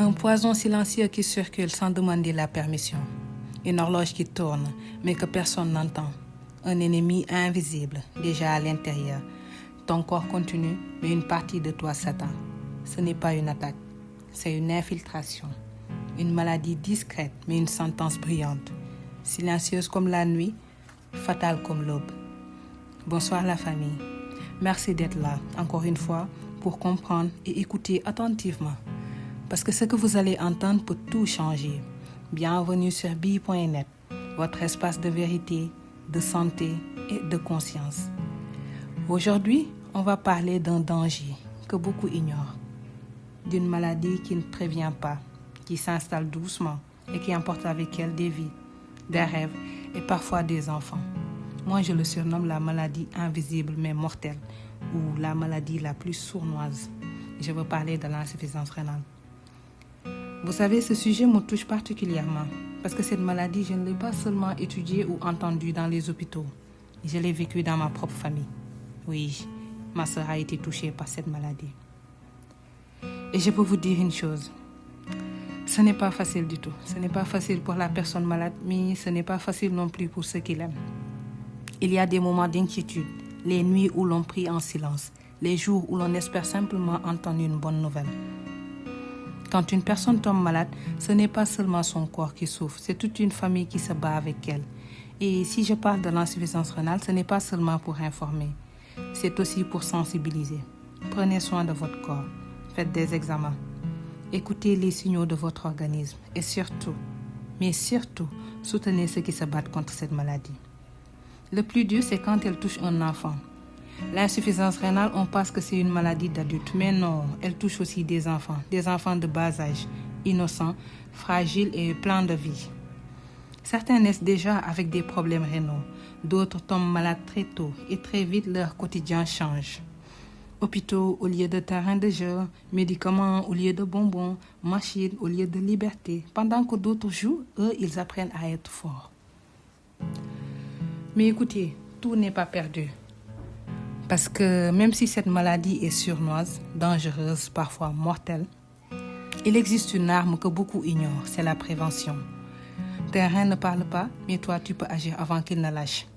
Un poison silencieux qui circule sans demander la permission. Une horloge qui tourne, mais que personne n'entend. Un ennemi invisible, déjà à l'intérieur. Ton corps continue, mais une partie de toi s'attend. Ce n'est pas une attaque, c'est une infiltration. Une maladie discrète, mais une sentence brillante. Silencieuse comme la nuit, fatale comme l'aube. Bonsoir la famille. Merci d'être là, encore une fois, pour comprendre et écouter attentivement. Parce que ce que vous allez entendre peut tout changer. Bienvenue sur bi.net, votre espace de vérité, de santé et de conscience. Aujourd'hui, on va parler d'un danger que beaucoup ignorent. D'une maladie qui ne prévient pas, qui s'installe doucement et qui emporte avec elle des vies, des rêves et parfois des enfants. Moi, je le surnomme la maladie invisible mais mortelle ou la maladie la plus sournoise. Je veux parler de l'insuffisance rénale. Vous savez, ce sujet me touche particulièrement parce que cette maladie, je ne l'ai pas seulement étudiée ou entendue dans les hôpitaux. Je l'ai vécue dans ma propre famille. Oui, ma sœur a été touchée par cette maladie. Et je peux vous dire une chose. Ce n'est pas facile du tout. Ce n'est pas facile pour la personne malade, mais ce n'est pas facile non plus pour ceux qui l'aiment. Il y a des moments d'inquiétude, les nuits où l'on prie en silence, les jours où l'on espère simplement entendre une bonne nouvelle. Quand une personne tombe malade, ce n'est pas seulement son corps qui souffre, c'est toute une famille qui se bat avec elle. Et si je parle de l'insuffisance rénale, ce n'est pas seulement pour informer, c'est aussi pour sensibiliser. Prenez soin de votre corps, faites des examens, écoutez les signaux de votre organisme et surtout, mais surtout, soutenez ceux qui se battent contre cette maladie. Le plus dur, c'est quand elle touche un enfant. L'insuffisance rénale, on pense que c'est une maladie d'adulte, mais non, elle touche aussi des enfants de bas âge, innocents, fragiles et pleins de vie. Certains naissent déjà avec des problèmes rénaux, d'autres tombent malades très tôt et très vite leur quotidien change. Hôpitaux au lieu de terrain de jeu, médicaments au lieu de bonbons, machines au lieu de liberté, pendant que d'autres jouent, eux, ils apprennent à être forts. Mais écoutez, tout n'est pas perdu. Parce que même si cette maladie est sournoise, dangereuse, parfois mortelle, il existe une arme que beaucoup ignorent, c'est la prévention. Tes reins ne parlent pas, mais toi tu peux agir avant qu'ils ne lâchent.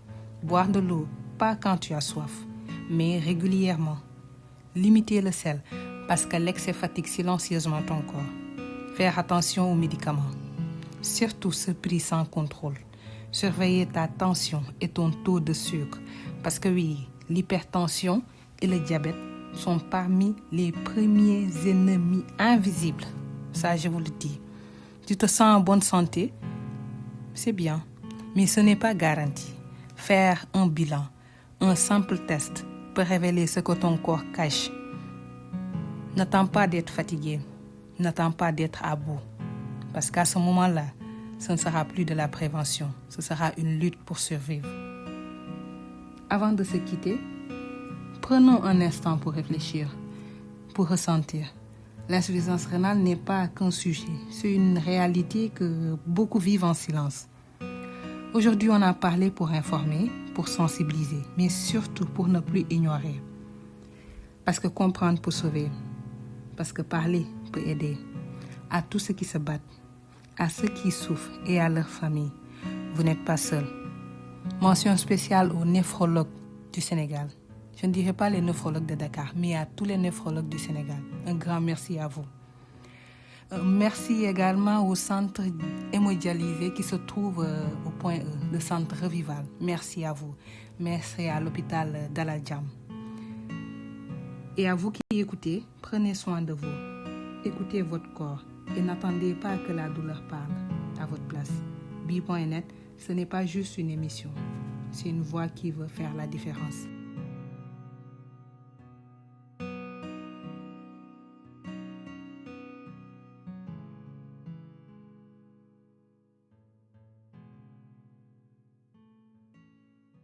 Boire de l'eau, pas quand tu as soif, mais régulièrement. Limiter le sel, parce que l'excès fatigue silencieusement ton corps. Faire attention aux médicaments. Surtout ce prix sans contrôle. Surveiller ta tension et ton taux de sucre, parce que oui, l'hypertension et le diabète sont parmi les premiers ennemis invisibles. Ça, je vous le dis. Tu te sens en bonne santé, c'est bien, mais ce n'est pas garanti. Faire un bilan, un simple test, peut révéler ce que ton corps cache. N'attends pas d'être fatigué, n'attends pas d'être à bout, parce qu'à ce moment-là, ce ne sera plus de la prévention, ce sera une lutte pour survivre. Avant de se quitter, prenons un instant pour réfléchir, pour ressentir. L'insuffisance rénale n'est pas qu'un sujet, c'est une réalité que beaucoup vivent en silence. Aujourd'hui, on a parlé pour informer, pour sensibiliser, mais surtout pour ne plus ignorer. Parce que comprendre peut sauver, parce que parler peut aider. À tous ceux qui se battent, à ceux qui souffrent et à leur famille, vous n'êtes pas seuls. Mention spéciale aux néphrologues du Sénégal. Je ne dirais pas les néphrologues de Dakar, mais à tous les néphrologues du Sénégal. Un grand merci à vous. Merci également au centre hémodialysé qui se trouve au point E, le centre Revival. Merci à vous. Merci à l'hôpital Dalal Jamm. Et à vous qui écoutez, prenez soin de vous. Écoutez votre corps et n'attendez pas que la douleur parle à votre place. Bi.net, ce n'est pas juste une émission, c'est une voix qui veut faire la différence.